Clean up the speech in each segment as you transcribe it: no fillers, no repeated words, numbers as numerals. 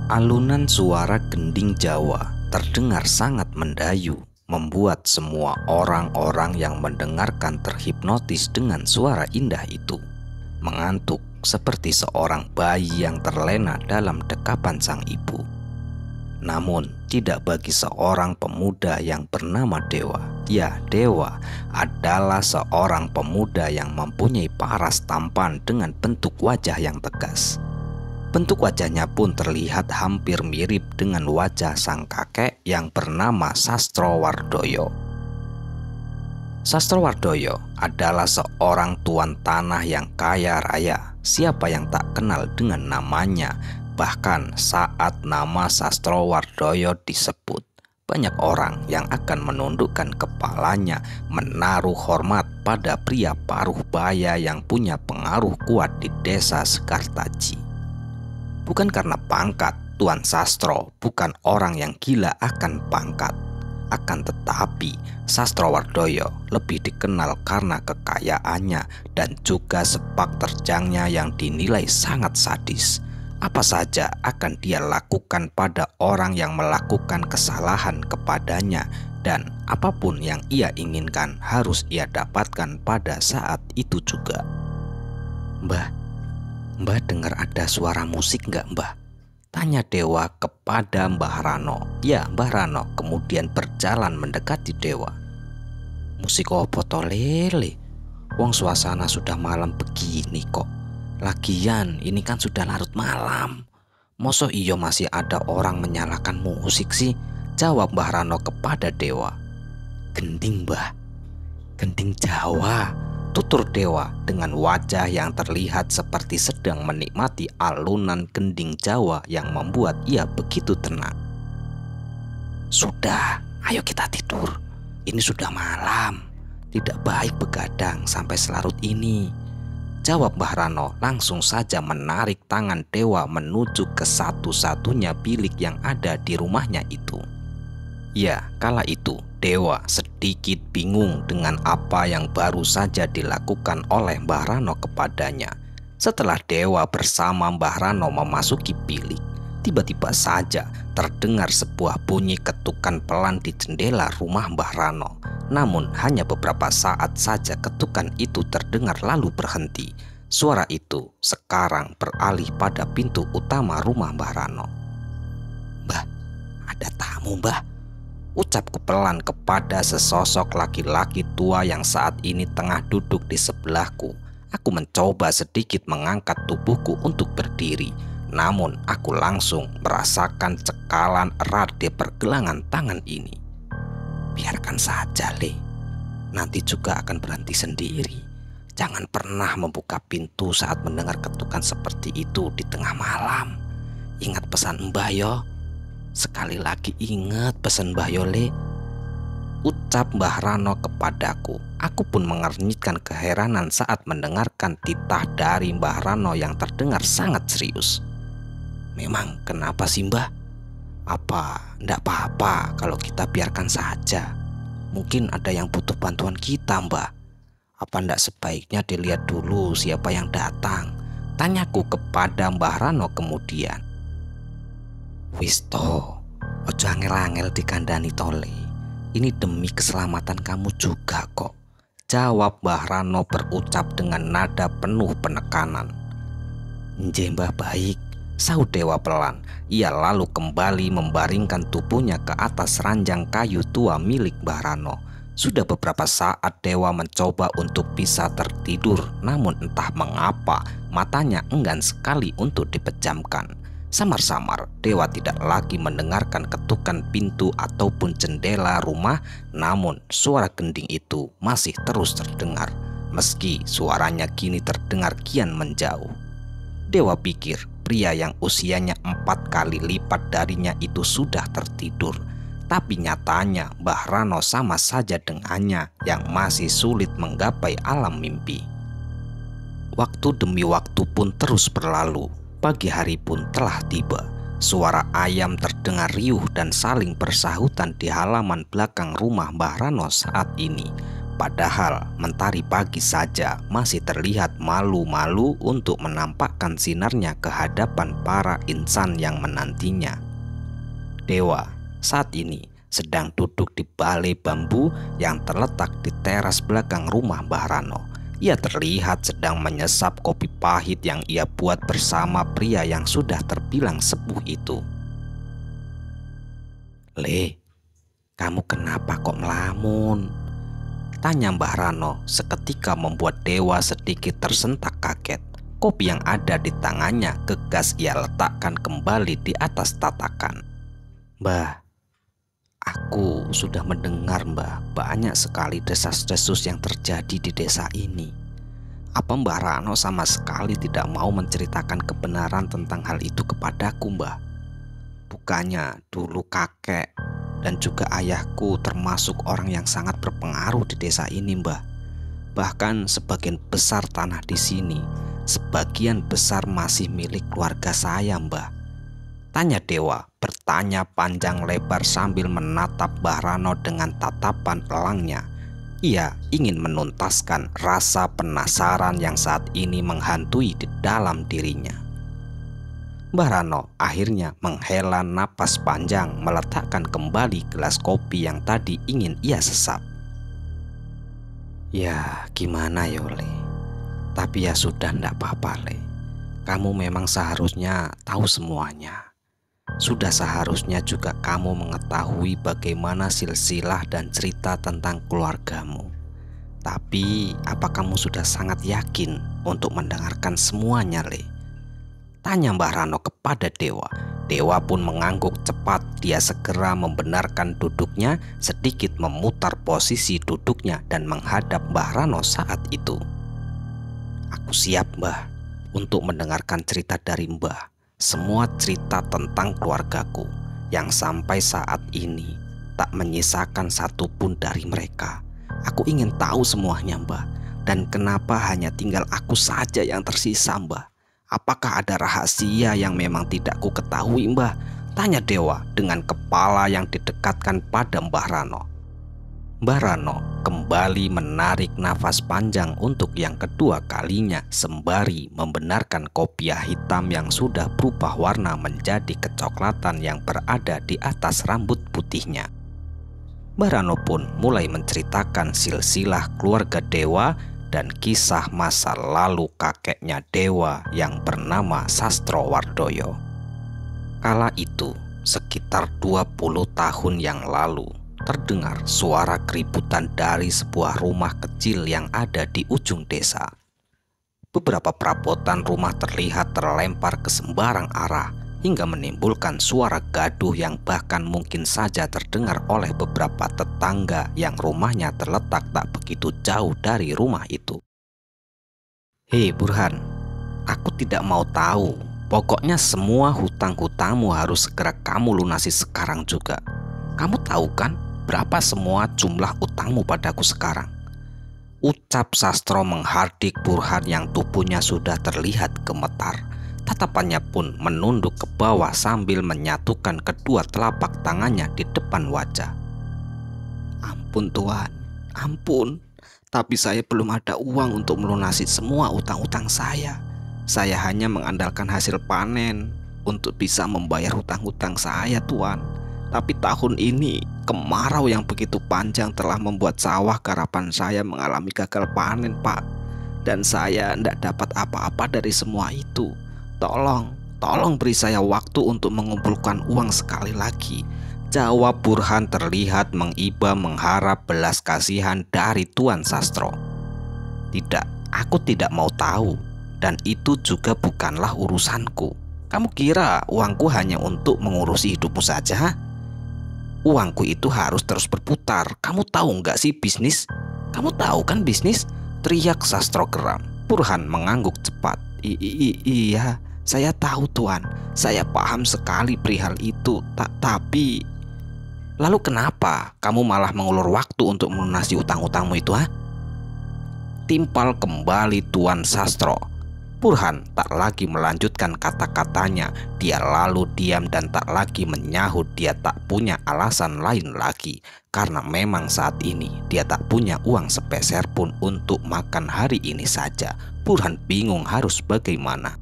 Alunan suara gending Jawa terdengar sangat mendayu, membuat semua orang-orang yang mendengarkan terhipnotis dengan suara indah itu. Mengantuk seperti seorang bayi yang terlena dalam dekapan sang ibu. Namun tidak bagi seorang pemuda yang bernama Dewa. Ya, Dewa adalah seorang pemuda yang mempunyai paras tampan dengan bentuk wajah yang tegas. Bentuk wajahnya pun terlihat hampir mirip dengan wajah sang kakek yang bernama Sastrowardoyo. Sastrowardoyo adalah seorang tuan tanah yang kaya raya. Siapa yang tak kenal dengan namanya? Bahkan saat nama Sastrowardoyo disebut, banyak orang yang akan menundukkan kepalanya menaruh hormat pada pria paruh baya yang punya pengaruh kuat di desa Sekartaji. Bukan karena pangkat, Tuan Sastro bukan orang yang gila akan pangkat. Akan tetapi, Sastrowardoyo lebih dikenal karena kekayaannya dan juga sepak terjangnya yang dinilai sangat sadis. Apa saja akan dia lakukan pada orang yang melakukan kesalahan kepadanya, dan apapun yang ia inginkan harus ia dapatkan pada saat itu juga. Mbah dengar ada suara musik nggak, Mbah? Tanya Dewa kepada Mbah Rano. Ya, Mbah Rano kemudian berjalan mendekati Dewa. Musik opo to lele? Wong suasana sudah malam begini kok. Lagian ini kan sudah larut malam. Mosok iyo masih ada orang menyalakan musik sih? Jawab Mbah Rano kepada Dewa. Gending, Mbah. Gending Jawa, tutur Dewa dengan wajah yang terlihat seperti sedang menikmati alunan gending Jawa yang membuat ia begitu tenang. Sudah, ayo kita tidur. Ini sudah malam. Tidak baik begadang sampai selarut ini. Jawab Mbah Rano langsung saja menarik tangan Dewa menuju ke satu-satunya bilik yang ada di rumahnya itu. Ya, kala itu Dewa sedikit bingung dengan apa yang baru saja dilakukan oleh Mbah Rano kepadanya. Setelah Dewa bersama Mbah Rano memasuki bilik, tiba-tiba saja terdengar sebuah bunyi ketukan pelan di jendela rumah Mbah Rano. Namun hanya beberapa saat saja ketukan itu terdengar lalu berhenti. Suara itu sekarang beralih pada pintu utama rumah Mbah Rano. Mbah, ada tamu, Mbah. Ucapku pelan kepada sesosok laki-laki tua yang saat ini tengah duduk di sebelahku. Aku mencoba sedikit mengangkat tubuhku untuk berdiri. Namun aku langsung merasakan cekalan erat di pergelangan tangan ini. Biarkan saja, Le. Nanti juga akan berhenti sendiri. Jangan pernah membuka pintu saat mendengar ketukan seperti itu di tengah malam. Ingat pesan Mbah yo. Sekali lagi ingat pesan Mbah yo, Le. Ucap Mbah Rano kepadaku. Aku pun mengernyitkan keheranan saat mendengarkan titah dari Mbah Rano yang terdengar sangat serius. Memang kenapa sih, Mbah? Apa ndak apa-apa kalau kita biarkan saja? Mungkin ada yang butuh bantuan kita, Mbah. Apa ndak sebaiknya dilihat dulu siapa yang datang? Tanyaku kepada Mbah Rano kemudian. Wis to, ojo angel-angel dikandani tole. Ini demi keselamatan kamu juga kok. Jawab Mbah Rano berucap dengan nada penuh penekanan. Nje Mbah baik, sahut Dewa pelan. Ia lalu kembali membaringkan tubuhnya ke atas ranjang kayu tua milik Mbah Rano. Sudah beberapa saat Dewa mencoba untuk bisa tertidur, namun entah mengapa matanya enggan sekali untuk dipejamkan. Samar-samar Dewa tidak lagi mendengarkan ketukan pintu ataupun jendela rumah, namun suara gending itu masih terus terdengar, meski suaranya kini terdengar kian menjauh. Dewa pikir pria yang usianya 4 kali lipat darinya itu sudah tertidur. Tapi nyatanya Mbah Rano sama saja dengannya yang masih sulit menggapai alam mimpi. Waktu demi waktu pun terus berlalu. Pagi hari pun telah tiba. Suara ayam terdengar riuh dan saling bersahutan di halaman belakang rumah Mbah Rano saat ini. Padahal mentari pagi saja masih terlihat malu-malu untuk menampakkan sinarnya ke hadapan para insan yang menantinya. Dewa saat ini sedang duduk di balai bambu yang terletak di teras belakang rumah Mbah Rano. Ia terlihat sedang menyesap kopi pahit yang ia buat bersama pria yang sudah terbilang sepuh itu. "Le, kamu kenapa kok melamun?" tanya Mbah Rano seketika membuat Dewa sedikit tersentak kaget. Kopi yang ada di tangannya gegas ia letakkan kembali di atas tatakan. "Mbah, aku sudah mendengar Mbah banyak sekali desas-desus yang terjadi di desa ini. Apa Mbah Rano sama sekali tidak mau menceritakan kebenaran tentang hal itu kepadaku Mbah? Bukannya dulu kakek dan juga ayahku termasuk orang yang sangat berpengaruh di desa ini Mbah. Bahkan sebagian besar tanah di sini, sebagian besar masih milik keluarga saya Mbah," tanya Dewa bertanya panjang lebar sambil menatap Mbah Rano dengan tatapan elangnya. Ia ingin menuntaskan rasa penasaran yang saat ini menghantui di dalam dirinya. Mbah Rano akhirnya menghela napas panjang, meletakkan kembali gelas kopi yang tadi ingin ia sesap. "Ya gimana ya Le, tapi ya sudah ndak apa-apa Le. Kamu memang seharusnya tahu semuanya. Sudah seharusnya juga kamu mengetahui bagaimana silsilah dan cerita tentang keluargamu. Tapi apa kamu sudah sangat yakin untuk mendengarkan semuanya Le?" tanya Mbah Rano kepada Dewa. Dewa pun mengangguk cepat. Dia segera membenarkan duduknya, sedikit memutar posisi duduknya dan menghadap Mbah Rano saat itu. "Aku siap Mbah untuk mendengarkan cerita dari Mbah. Semua cerita tentang keluargaku yang sampai saat ini tak menyisakan satupun dari mereka. Aku ingin tahu semuanya Mbah. Dan kenapa hanya tinggal aku saja yang tersisa Mbah? Apakah ada rahasia yang memang tidak ku ketahui Mbah?" tanya Dewa dengan kepala yang didekatkan pada Mbah Rano. Mbah Rano kembali menarik nafas panjang untuk yang kedua kalinya sembari membenarkan kopiah hitam yang sudah berubah warna menjadi kecoklatan yang berada di atas rambut putihnya. Mbah Rano pun mulai menceritakan silsilah keluarga Dewa dan kisah masa lalu kakeknya Dewa yang bernama Sastrowardoyo. Kala itu, sekitar 20 tahun yang lalu, terdengar suara keributan dari sebuah rumah kecil yang ada di ujung desa. Beberapa perabotan rumah terlihat terlempar ke sembarang arah hingga menimbulkan suara gaduh yang bahkan mungkin saja terdengar oleh beberapa tetangga yang rumahnya terletak tak begitu jauh dari rumah itu. "Hei Burhan, aku tidak mau tahu. Pokoknya semua hutang-hutangmu harus segera kamu lunasi sekarang juga. Kamu tahu kan berapa semua jumlah utangmu padaku sekarang?" ucap Sastro menghardik Burhan yang tubuhnya sudah terlihat gemetar. Tatapannya pun menunduk ke bawah sambil menyatukan kedua telapak tangannya di depan wajah. "Ampun Tuan, ampun. Tapi saya belum ada uang untuk melunasi semua utang-utang saya. Saya hanya mengandalkan hasil panen untuk bisa membayar hutang-hutang saya Tuan. Tapi tahun ini kemarau yang begitu panjang telah membuat sawah garapan saya mengalami gagal panen Pak. Dan saya tidak dapat apa-apa dari semua itu. Tolong beri saya waktu untuk mengumpulkan uang sekali lagi," jawab Burhan terlihat mengiba mengharap belas kasihan dari Tuan Sastro. "Tidak, aku tidak mau tahu. Dan itu juga bukanlah urusanku. Kamu kira uangku hanya untuk mengurusi hidupmu saja? Uangku itu harus terus berputar. Kamu tahu nggak sih bisnis? Kamu tahu kan bisnis?" teriak Sastro geram. Burhan mengangguk cepat. Iya, saya tahu Tuan. Saya paham sekali perihal itu. Tapi lalu kenapa kamu malah mengulur waktu untuk melunasi utang-utangmu itu, ha? Timpal kembali Tuan Sastro. Burhan tak lagi melanjutkan kata-katanya. Dia lalu diam dan tak lagi menyahut. Dia tak punya alasan lain lagi, karena memang saat ini dia tak punya uang sepeser pun untuk makan hari ini saja. Burhan bingung harus bagaimana.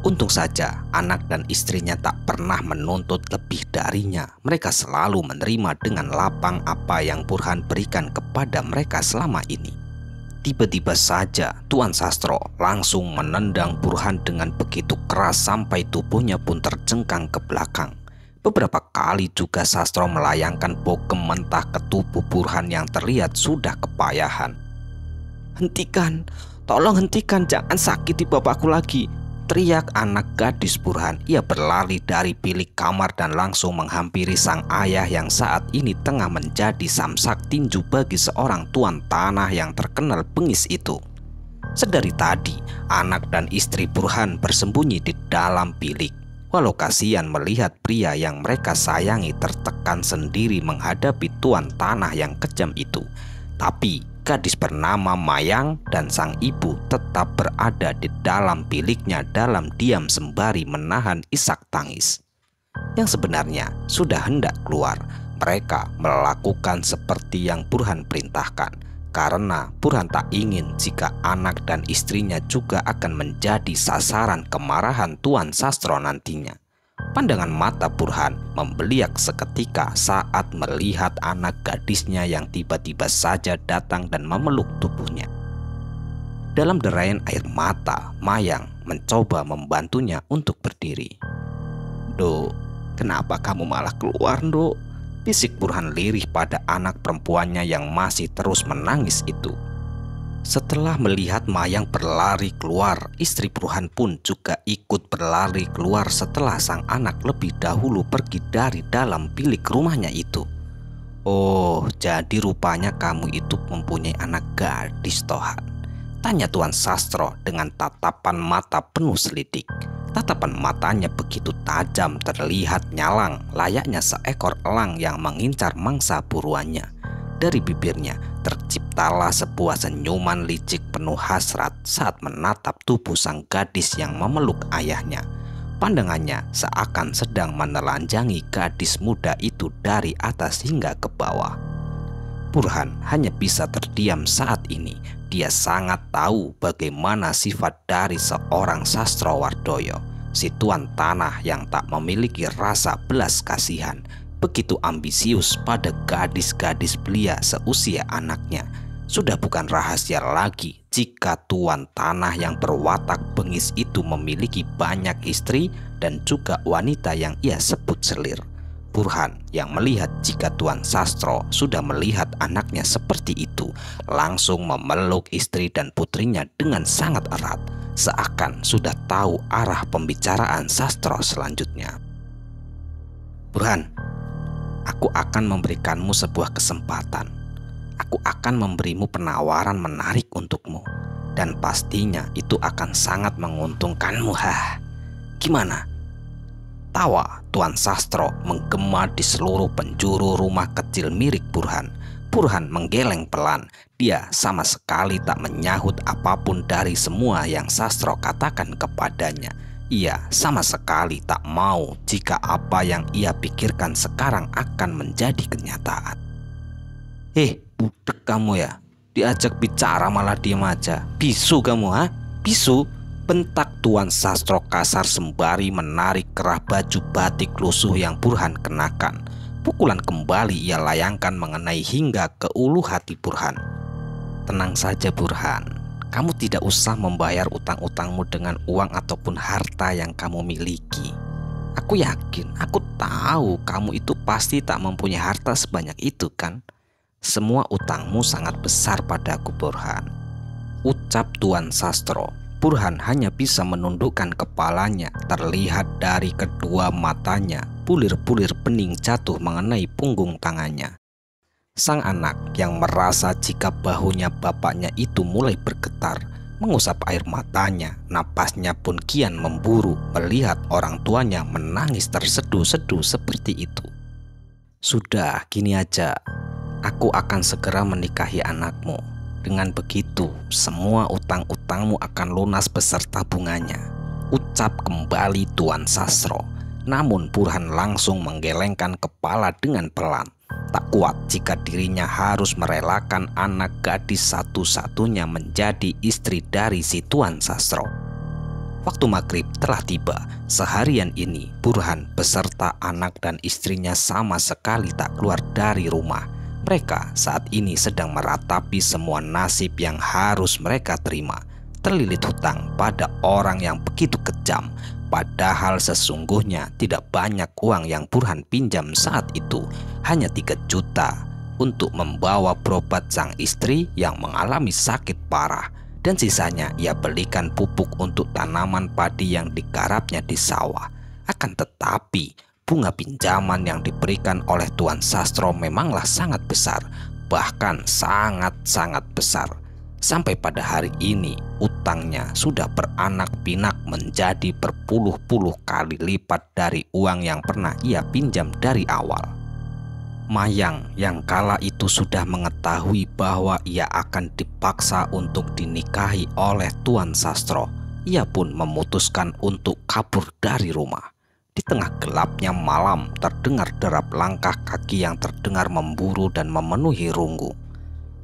Untung saja anak dan istrinya tak pernah menuntut lebih darinya. Mereka selalu menerima dengan lapang apa yang Burhan berikan kepada mereka selama ini. Tiba-tiba saja Tuan Sastro langsung menendang Burhan dengan begitu keras sampai tubuhnya pun terjengkang ke belakang. Beberapa kali juga Sastro melayangkan bogem mentah ke tubuh Burhan yang terlihat sudah kepayahan. "Hentikan, tolong hentikan, jangan sakiti bapakku lagi," teriak anak gadis Burhan. Ia berlari dari bilik kamar dan langsung menghampiri sang ayah yang saat ini tengah menjadi samsak tinju bagi seorang tuan tanah yang terkenal bengis itu. Sedari tadi, anak dan istri Burhan bersembunyi di dalam bilik. Walau kasihan melihat pria yang mereka sayangi tertekan sendiri menghadapi tuan tanah yang kejam itu, tapi gadis bernama Mayang dan sang ibu tetap berada di dalam biliknya dalam diam sembari menahan isak tangis. Yang sebenarnya sudah hendak keluar. Mereka melakukan seperti yang Burhan perintahkan, karena Burhan tak ingin jika anak dan istrinya juga akan menjadi sasaran kemarahan Tuan Sastro nantinya. Pandangan mata Burhan membeliak seketika saat melihat anak gadisnya yang tiba-tiba saja datang dan memeluk tubuhnya. Dalam derayan air mata, Mayang mencoba membantunya untuk berdiri. "Dok, kenapa kamu malah keluar, Dok?" bisik Burhan lirih pada anak perempuannya yang masih terus menangis itu. Setelah melihat Mayang berlari keluar, istri Burhan pun juga ikut berlari keluar setelah sang anak lebih dahulu pergi dari dalam bilik rumahnya itu. "Oh, jadi rupanya kamu itu mempunyai anak gadis tohan?" tanya Tuan Sastro dengan tatapan mata penuh selidik. Tatapan matanya begitu tajam, terlihat nyalang layaknya seekor elang yang mengincar mangsa buruannya. Dari bibirnya terciptalah sebuah senyuman licik penuh hasrat saat menatap tubuh sang gadis yang memeluk ayahnya. Pandangannya seakan sedang menelanjangi gadis muda itu dari atas hingga ke bawah. Burhan hanya bisa terdiam saat ini. Dia sangat tahu bagaimana sifat dari seorang Sastrowardoyo, si tuan tanah yang tak memiliki rasa belas kasihan, begitu ambisius pada gadis-gadis belia seusia anaknya. Sudah bukan rahasia lagi jika tuan tanah yang berwatak bengis itu memiliki banyak istri dan juga wanita yang ia sebut selir. Burhan yang melihat jika Tuan Sastro sudah melihat anaknya seperti itu, langsung memeluk istri dan putrinya dengan sangat erat, seakan sudah tahu arah pembicaraan Sastro selanjutnya. "Burhan, aku akan memberikanmu sebuah kesempatan. Aku akan memberimu penawaran menarik untukmu, dan pastinya itu akan sangat menguntungkanmu. Gimana?" Tawa Tuan Sastro menggema di seluruh penjuru rumah kecil milik Burhan. Burhan menggeleng pelan. Dia sama sekali tak menyahut apapun dari semua yang Sastro katakan kepadanya. Ia sama sekali tak mau jika apa yang ia pikirkan sekarang akan menjadi kenyataan. Budek kamu ya, diajak bicara malah diam aja. Bisu kamu, bisu?" bentak Tuan Sastro kasar sembari menarik kerah baju batik lusuh yang Burhan kenakan. Pukulan kembali ia layangkan mengenai hingga ke ulu hati Burhan. "Tenang saja Burhan, kamu tidak usah membayar utang-utangmu dengan uang ataupun harta yang kamu miliki. Aku yakin, aku tahu kamu itu pasti tak mempunyai harta sebanyak itu kan? Semua utangmu sangat besar padaku Burhan," ucap Tuan Sastro. Burhan hanya bisa menundukkan kepalanya. Terlihat dari kedua matanya bulir-bulir bening jatuh mengenai punggung tangannya. Sang anak yang merasa jika bahunya bapaknya itu mulai bergetar, mengusap air matanya. Napasnya pun kian memburu melihat orang tuanya menangis terseduh-seduh seperti itu. "Sudah, gini aja. Aku akan segera menikahi anakmu. Dengan begitu, semua utang-utangmu akan lunas beserta bunganya, ucap kembali Tuan Sastro. Namun Burhan langsung menggelengkan kepala dengan pelan. Tak kuat jika dirinya harus merelakan anak gadis satu-satunya menjadi istri dari si Tuan Sastro. Waktu maghrib telah tiba. Seharian ini Burhan beserta anak dan istrinya sama sekali tak keluar dari rumah. Mereka saat ini sedang meratapi semua nasib yang harus mereka terima. Terlilit hutang pada orang yang begitu kejam. Padahal sesungguhnya tidak banyak uang yang Burhan pinjam saat itu, hanya 3 juta untuk membawa berobat sang istri yang mengalami sakit parah. Dan sisanya ia belikan pupuk untuk tanaman padi yang digarapnya di sawah. Akan tetapi bunga pinjaman yang diberikan oleh Tuan Sastro memanglah sangat besar, bahkan sangat-sangat besar. Sampai pada hari ini utangnya sudah beranak pinak menjadi berpuluh-puluh kali lipat dari uang yang pernah ia pinjam dari awal. Mayang yang kala itu sudah mengetahui bahwa ia akan dipaksa untuk dinikahi oleh Tuan Sastro. Ia pun memutuskan untuk kabur dari rumah. Di tengah gelapnya malam terdengar derap langkah kaki yang terdengar memburu dan memenuhi runggu.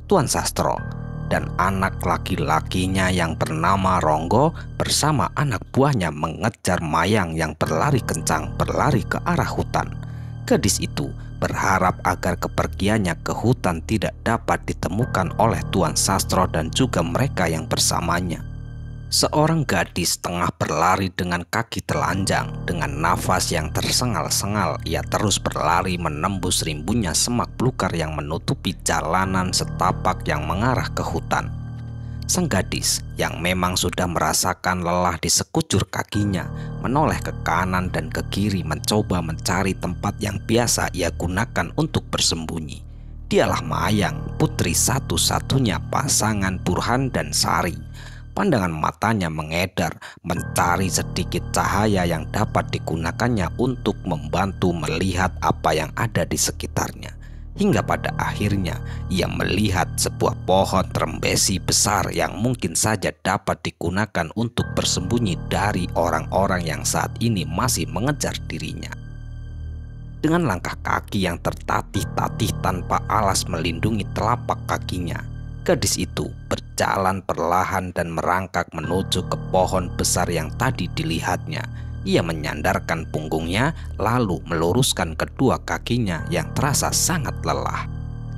Tuan Sastro dan anak laki-lakinya yang bernama Ronggo bersama anak buahnya mengejar Mayang yang berlari kencang berlari ke arah hutan. Gadis itu berharap agar kepergiannya ke hutan tidak dapat ditemukan oleh Tuan Sastro dan juga mereka yang bersamanya. Seorang gadis tengah berlari dengan kaki telanjang, dengan nafas yang tersengal-sengal. Ia terus berlari menembus rimbunnya semak belukar yang menutupi jalanan setapak yang mengarah ke hutan. Sang gadis yang memang sudah merasakan lelah di sekujur kakinya menoleh ke kanan dan ke kiri mencoba mencari tempat yang biasa ia gunakan untuk bersembunyi. Dialah Mayang, putri satu-satunya pasangan Burhan dan Sari. Pandangan matanya mengedar mencari sedikit cahaya yang dapat digunakannya untuk membantu melihat apa yang ada di sekitarnya. Hingga pada akhirnya ia melihat sebuah pohon trembesi besar yang mungkin saja dapat digunakan untuk bersembunyi dari orang-orang yang saat ini masih mengejar dirinya. Dengan langkah kaki yang tertatih-tatih tanpa alas melindungi telapak kakinya, gadis itu berjalan perlahan dan merangkak menuju ke pohon besar yang tadi dilihatnya. Ia menyandarkan punggungnya lalu meluruskan kedua kakinya yang terasa sangat lelah.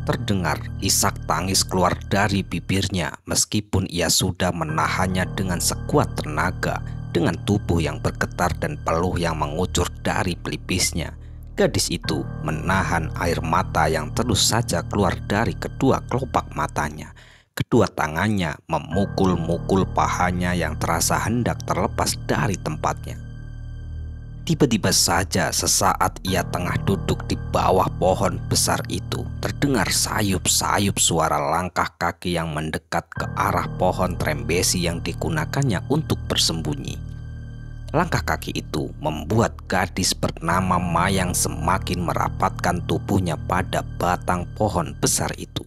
Terdengar isak tangis keluar dari bibirnya meskipun ia sudah menahannya dengan sekuat tenaga. Dengan tubuh yang bergetar dan peluh yang mengucur dari pelipisnya, gadis itu menahan air mata yang terus saja keluar dari kedua kelopak matanya. Kedua tangannya memukul-mukul pahanya yang terasa hendak terlepas dari tempatnya. Tiba-tiba saja sesaat ia tengah duduk di bawah pohon besar itu, terdengar sayup-sayup suara langkah kaki yang mendekat ke arah pohon trembesi yang digunakannya untuk bersembunyi. Langkah kaki itu membuat gadis bernama Mayang semakin merapatkan tubuhnya pada batang pohon besar itu.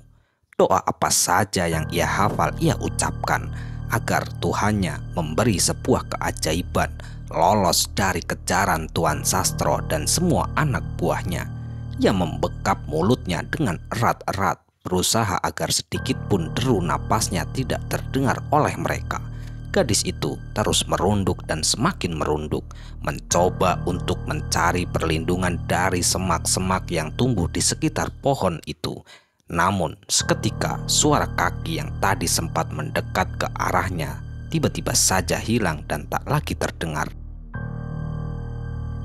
Doa apa saja yang ia hafal ia ucapkan agar Tuhannya memberi sebuah keajaiban, lolos dari kejaran Tuan Sastro dan semua anak buahnya. Ia membekap mulutnya dengan erat-erat, berusaha agar sedikit pun deru napasnya tidak terdengar oleh mereka. Gadis itu terus merunduk dan semakin merunduk, mencoba untuk mencari perlindungan dari semak-semak yang tumbuh di sekitar pohon itu. Namun seketika suara kaki yang tadi sempat mendekat ke arahnya tiba-tiba saja hilang dan tak lagi terdengar.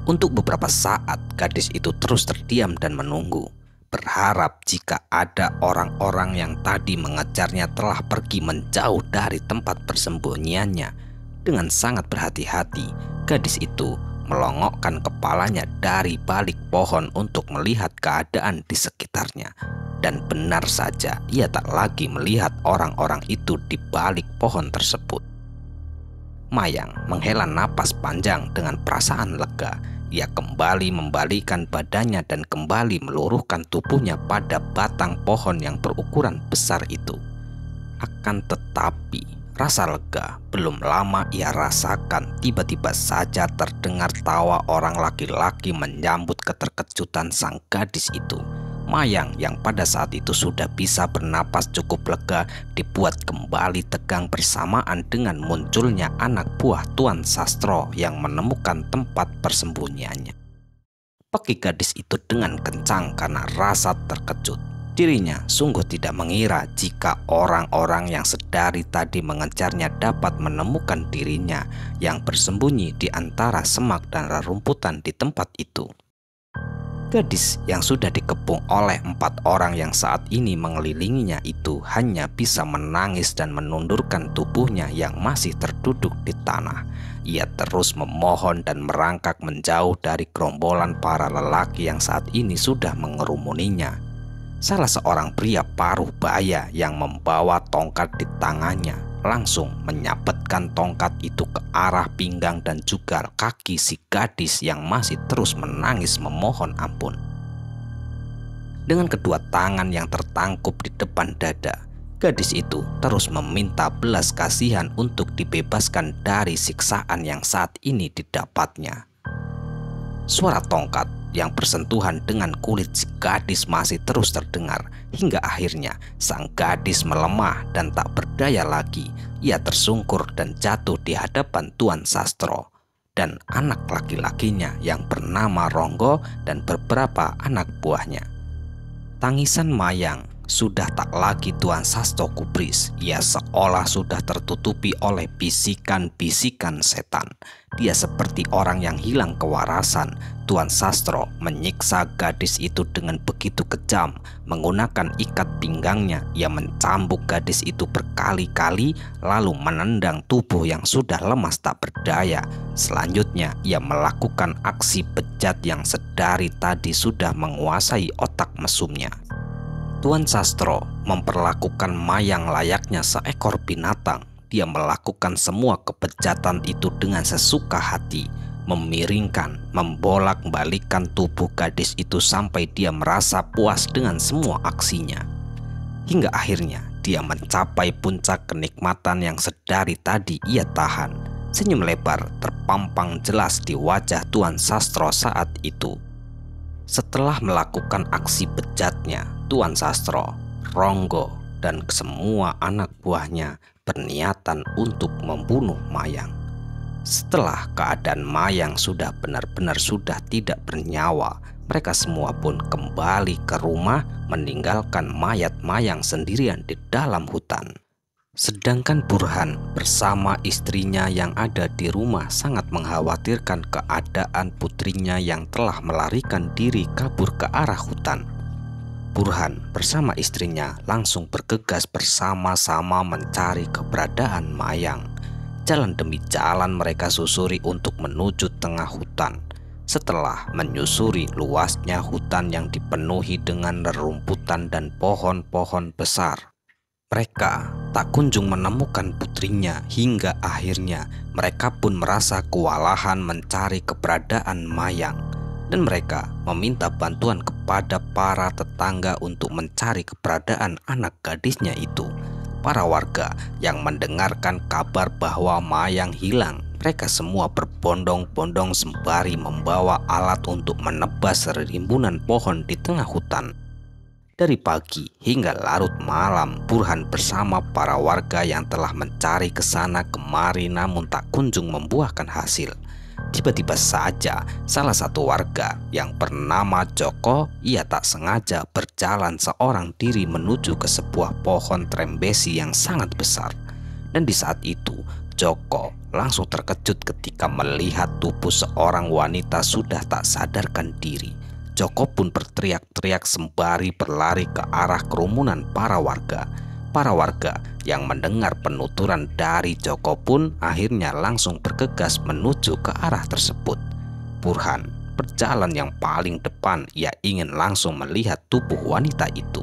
Untuk beberapa saat gadis itu terus terdiam dan menunggu, berharap jika ada orang-orang yang tadi mengejarnya telah pergi menjauh dari tempat persembunyiannya. Dengan sangat berhati-hati, gadis itu melongokkan kepalanya dari balik pohon untuk melihat keadaan di sekitarnya. Dan benar saja ia tak lagi melihat orang-orang itu di balik pohon tersebut. Mayang menghela napas panjang dengan perasaan lega. Ia kembali membalikan badannya dan kembali meluruhkan tubuhnya pada batang pohon yang berukuran besar itu. Akan tetapi, rasa lega belum lama ia rasakan. Tiba-tiba saja terdengar tawa orang laki-laki menyambut keterkejutan sang gadis itu. Mayang yang pada saat itu sudah bisa bernapas cukup lega dibuat kembali tegang bersamaan dengan munculnya anak buah Tuan Sastro yang menemukan tempat persembunyiannya. Peki gadis itu dengan kencang karena rasa terkejut. Dirinya sungguh tidak mengira jika orang-orang yang sedari tadi mengejarnya dapat menemukan dirinya yang bersembunyi di antara semak dan rerumputan di tempat itu. Gadis yang sudah dikepung oleh 4 orang yang saat ini mengelilinginya itu hanya bisa menangis dan menundurkan tubuhnya yang masih terduduk di tanah. Ia terus memohon dan merangkak menjauh dari gerombolan para lelaki yang saat ini sudah mengerumuninya. Salah seorang pria paruh baya yang membawa tongkat di tangannya langsung menyabetkan tongkat itu ke arah pinggang dan juga kaki si gadis yang masih terus menangis memohon ampun. Dengan kedua tangan yang tertangkup di depan dada, gadis itu terus meminta belas kasihan untuk dibebaskan dari siksaan yang saat ini didapatnya. Suara tongkat yang bersentuhan dengan kulit si gadis masih terus terdengar hingga akhirnya sang gadis melemah dan tak berdaya lagi. Ia tersungkur dan jatuh di hadapan Tuan Sastro dan anak laki-lakinya yang bernama Ronggo dan beberapa anak buahnya. Tangisan Mayang sudah tak lagi Tuan Sastro gubris. Ia seolah sudah tertutupi oleh bisikan-bisikan setan. Dia seperti orang yang hilang kewarasan. Tuan Sastro menyiksa gadis itu dengan begitu kejam. Menggunakan ikat pinggangnya, ia mencambuk gadis itu berkali-kali lalu menendang tubuh yang sudah lemas tak berdaya. Selanjutnya ia melakukan aksi bejat yang sedari tadi sudah menguasai otak mesumnya. Tuan Sastro memperlakukan Mayang layaknya seekor binatang. Dia melakukan semua kebejatan itu dengan sesuka hati, memiringkan, membolak-balikkan tubuh gadis itu sampai dia merasa puas dengan semua aksinya. Hingga akhirnya dia mencapai puncak kenikmatan yang sedari tadi ia tahan. Senyum lebar terpampang jelas di wajah Tuan Sastro saat itu. Setelah melakukan aksi bejatnya, Tuan Sastro, Ronggo, dan semua anak buahnya berniatan untuk membunuh Mayang. Setelah keadaan Mayang sudah benar-benar sudah tidak bernyawa, mereka semua pun kembali ke rumah meninggalkan mayat Mayang sendirian di dalam hutan. Sedangkan Burhan bersama istrinya yang ada di rumah sangat mengkhawatirkan keadaan putrinya yang telah melarikan diri kabur ke arah hutan. Burhan bersama istrinya langsung bergegas bersama-sama mencari keberadaan Mayang. Jalan demi jalan mereka susuri untuk menuju tengah hutan. Setelah menyusuri luasnya hutan yang dipenuhi dengan rerumputan dan pohon-pohon besar, mereka tak kunjung menemukan putrinya hingga akhirnya mereka pun merasa kewalahan mencari keberadaan Mayang. Dan mereka meminta bantuan kepada para tetangga untuk mencari keberadaan anak gadisnya itu. Para warga yang mendengarkan kabar bahwa Mayang hilang, mereka semua berbondong-bondong sembari membawa alat untuk menebas rimbunan pohon di tengah hutan. Dari pagi hingga larut malam, Burhan bersama para warga yang telah mencari ke sana kemari namun tak kunjung membuahkan hasil. Tiba-tiba saja salah satu warga yang bernama Joko, ia tak sengaja berjalan seorang diri menuju ke sebuah pohon trembesi yang sangat besar. Dan di saat itu Joko langsung terkejut ketika melihat tubuh seorang wanita sudah tak sadarkan diri. Joko pun berteriak-teriak sembari berlari ke arah kerumunan para warga. Para warga yang mendengar penuturan dari Joko pun akhirnya langsung bergegas menuju ke arah tersebut. Burhan berjalan yang paling depan, ia ingin langsung melihat tubuh wanita itu.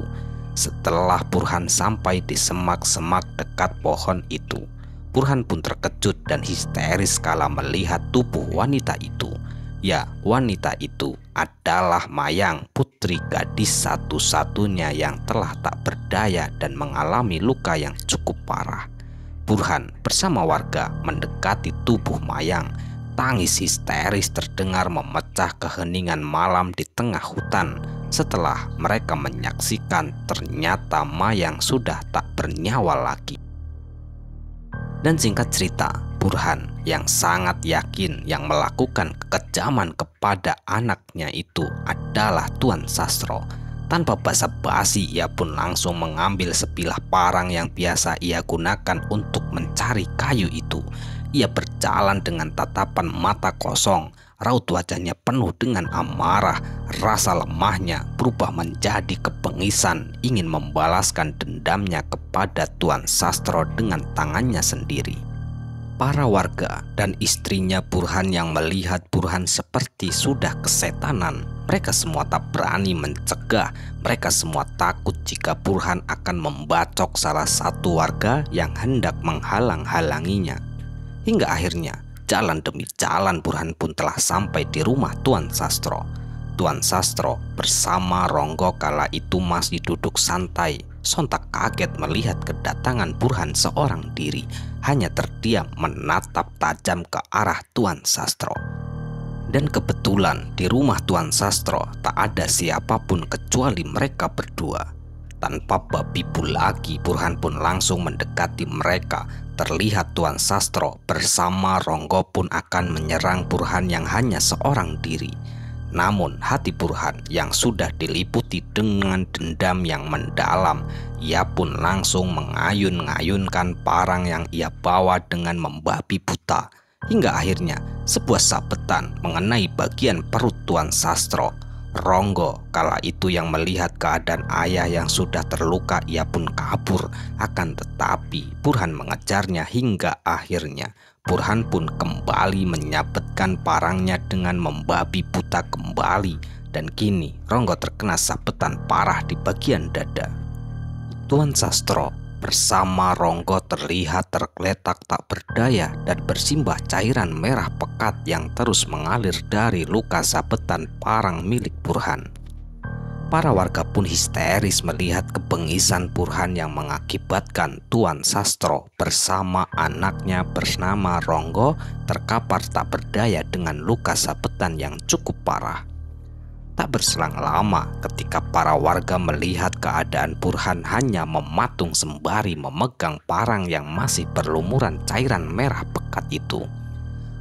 Setelah Burhan sampai di semak-semak dekat pohon itu, Burhan pun terkejut dan histeris kala melihat tubuh wanita itu. Ya, wanita itu adalah Mayang, putri gadis satu-satunya yang telah tak berdaya dan mengalami luka yang cukup parah. Burhan bersama warga mendekati tubuh Mayang. Tangis histeris terdengar memecah keheningan malam di tengah hutan setelah mereka menyaksikan ternyata Mayang sudah tak bernyawa lagi. Dan singkat cerita, Burhan yang sangat yakin yang melakukan kekejaman kepada anaknya itu adalah Tuan Sastro. Tanpa basa-basi, ia pun langsung mengambil sebilah parang yang biasa ia gunakan untuk mencari kayu itu. Ia berjalan dengan tatapan mata kosong. Raut wajahnya penuh dengan amarah. Rasa lemahnya berubah menjadi kebengisan, ingin membalaskan dendamnya kepada Tuan Sastro dengan tangannya sendiri. Para warga dan istrinya Burhan yang melihat Burhan seperti sudah kesetanan, mereka semua tak berani mencegah. Mereka semua takut jika Burhan akan membacok salah satu warga yang hendak menghalang-halanginya. Hingga akhirnya jalan demi jalan Burhan pun telah sampai di rumah Tuan Sastro. Tuan Sastro bersama Ronggo kala itu masih duduk santai. Sontak kaget melihat kedatangan Burhan seorang diri, hanya terdiam menatap tajam ke arah Tuan Sastro. Dan kebetulan di rumah Tuan Sastro tak ada siapapun kecuali mereka berdua. Tanpa babi bu lagi, Burhan pun langsung mendekati mereka. Terlihat Tuan Sastro bersama Ronggo pun akan menyerang Burhan yang hanya seorang diri. Namun hati Burhan yang sudah diliputi dengan dendam yang mendalam, ia pun langsung mengayun-ngayunkan parang yang ia bawa dengan membabi buta. Hingga akhirnya sebuah sabetan mengenai bagian perut Tuan Sastro. Ronggo kala itu yang melihat keadaan ayah yang sudah terluka, ia pun kabur. Akan tetapi Burhan mengejarnya hingga akhirnya Burhan pun kembali menyabetkan parangnya dengan membabi buta kembali. Dan kini Ronggo terkena sabetan parah di bagian dada. Tuan Sastro bersama Ronggo terlihat tergeletak tak berdaya dan bersimbah cairan merah pekat yang terus mengalir dari luka sabetan parang milik Burhan. Para warga pun histeris melihat kebengisan Burhan yang mengakibatkan Tuan Sastro bersama anaknya bernama Ronggo terkapar tak berdaya dengan luka sabetan yang cukup parah. Tak berselang lama ketika para warga melihat keadaan Burhan hanya mematung sembari memegang parang yang masih berlumuran cairan merah pekat itu.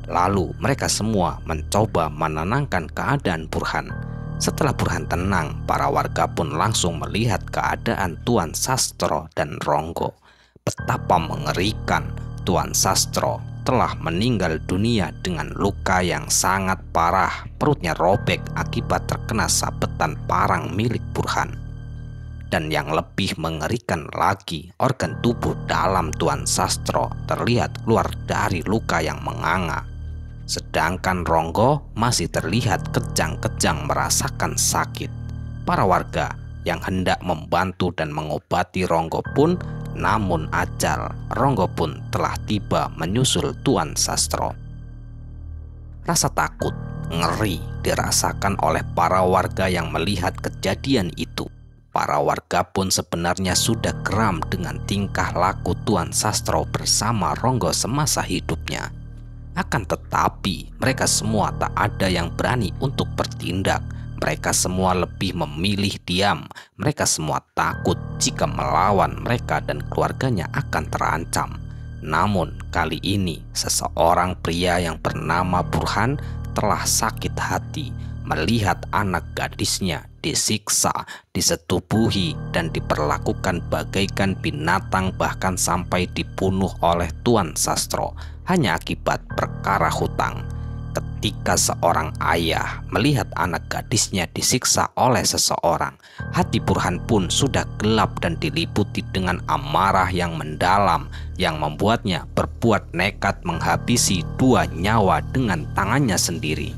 Lalu mereka semua mencoba menenangkan keadaan Burhan. Setelah Burhan tenang, para warga pun langsung melihat keadaan Tuan Sastro dan Ronggo. Betapa mengerikan, Tuan Sastro telah meninggal dunia dengan luka yang sangat parah. Perutnya robek akibat terkena sabetan parang milik Burhan. Dan yang lebih mengerikan lagi, organ tubuh dalam Tuan Sastro terlihat keluar dari luka yang menganga. Sedangkan Ronggo masih terlihat kejang-kejang merasakan sakit. Para warga yang hendak membantu dan mengobati Ronggo pun, namun ajal Ronggo pun telah tiba menyusul Tuan Sastro. Rasa takut, ngeri dirasakan oleh para warga yang melihat kejadian itu. Para warga pun sebenarnya sudah geram dengan tingkah laku Tuan Sastro bersama Ronggo semasa hidupnya. Akan tetapi mereka semua tak ada yang berani untuk bertindak. Mereka semua lebih memilih diam. Mereka semua takut jika melawan mereka dan keluarganya akan terancam. Namun kali ini seseorang pria yang bernama Burhan telah sakit hati melihat anak gadisnya disiksa, disetubuhi dan diperlakukan bagaikan binatang, bahkan sampai dibunuh oleh Tuan Sastro hanya akibat perkara hutang. Ketika seorang ayah melihat anak gadisnya disiksa oleh seseorang, hati Burhan pun sudah gelap dan diliputi dengan amarah yang mendalam yang membuatnya berbuat nekat menghabisi dua nyawa dengan tangannya sendiri.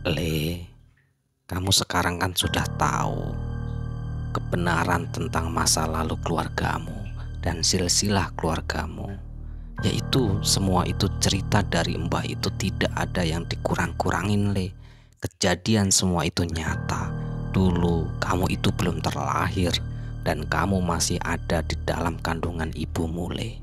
Le, kamu sekarang kan sudah tahu kebenaran tentang masa lalu keluargamu dan silsilah keluargamu. Yaitu semua itu cerita dari Mbah itu tidak ada yang dikurang-kurangin, Le. kejadian semua itu nyata. Dulu kamu itu belum terlahir dan kamu masih ada di dalam kandungan ibumu, Le.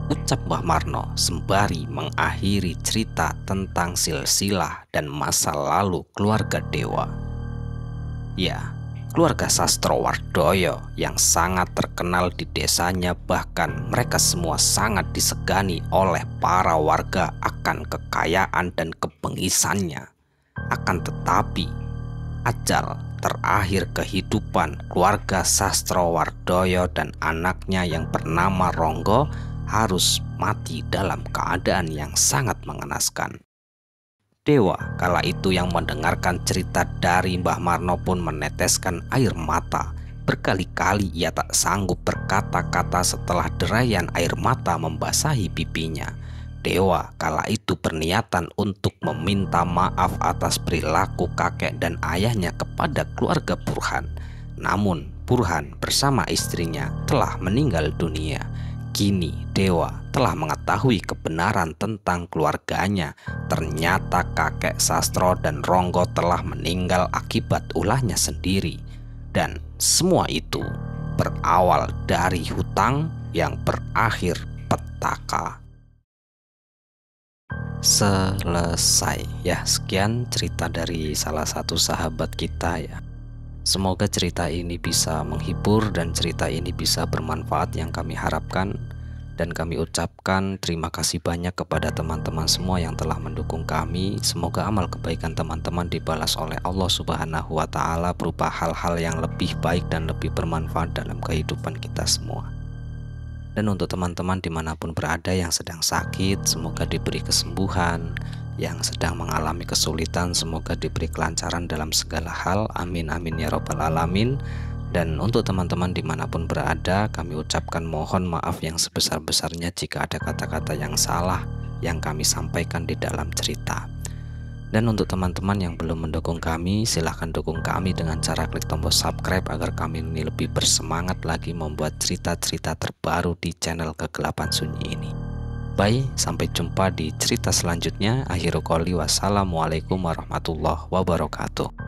Ucap Mbah Marno sembari mengakhiri cerita tentang silsilah dan masa lalu keluarga Dewa. Ya, keluarga Sastrowardoyo yang sangat terkenal di desanya, bahkan mereka semua sangat disegani oleh para warga akan kekayaan dan kebengisannya. Akan tetapi, ajal terakhir kehidupan keluarga Sastrowardoyo dan anaknya yang bernama Ronggo harus mati dalam keadaan yang sangat mengenaskan. Dewa kala itu yang mendengarkan cerita dari Mbah Marno pun meneteskan air mata. Berkali-kali ia tak sanggup berkata-kata setelah derayan air mata membasahi pipinya. Dewa kala itu berniatan untuk meminta maaf atas perilaku kakek dan ayahnya kepada keluarga Burhan. Namun Burhan bersama istrinya telah meninggal dunia. Kini Dewa telah mengetahui kebenaran tentang keluarganya. Ternyata kakek Sastro dan Ronggo telah meninggal akibat ulahnya sendiri. Dan semua itu berawal dari hutang yang berakhir petaka. Selesai ya, sekian cerita dari salah satu sahabat kita ya. Semoga cerita ini bisa menghibur dan cerita ini bisa bermanfaat yang kami harapkan. Dan kami ucapkan terima kasih banyak kepada teman-teman semua yang telah mendukung kami. Semoga amal kebaikan teman-teman dibalas oleh Allah Subhanahu wa Ta'ala berupa hal-hal yang lebih baik dan lebih bermanfaat dalam kehidupan kita semua. Dan untuk teman-teman dimanapun berada yang sedang sakit, semoga diberi kesembuhan. Yang sedang mengalami kesulitan, semoga diberi kelancaran dalam segala hal. Amin amin ya robbal alamin. Dan untuk teman-teman dimanapun berada, kami ucapkan mohon maaf yang sebesar-besarnya jika ada kata-kata yang salah yang kami sampaikan di dalam cerita. Dan untuk teman-teman yang belum mendukung kami, silahkan dukung kami dengan cara klik tombol subscribe agar kami ini lebih bersemangat lagi membuat cerita-cerita terbaru di channel Kegelapan Sunyi ini. Bye, sampai jumpa di cerita selanjutnya. Akhirul qouli wassalamualaikum warahmatullahi wabarakatuh.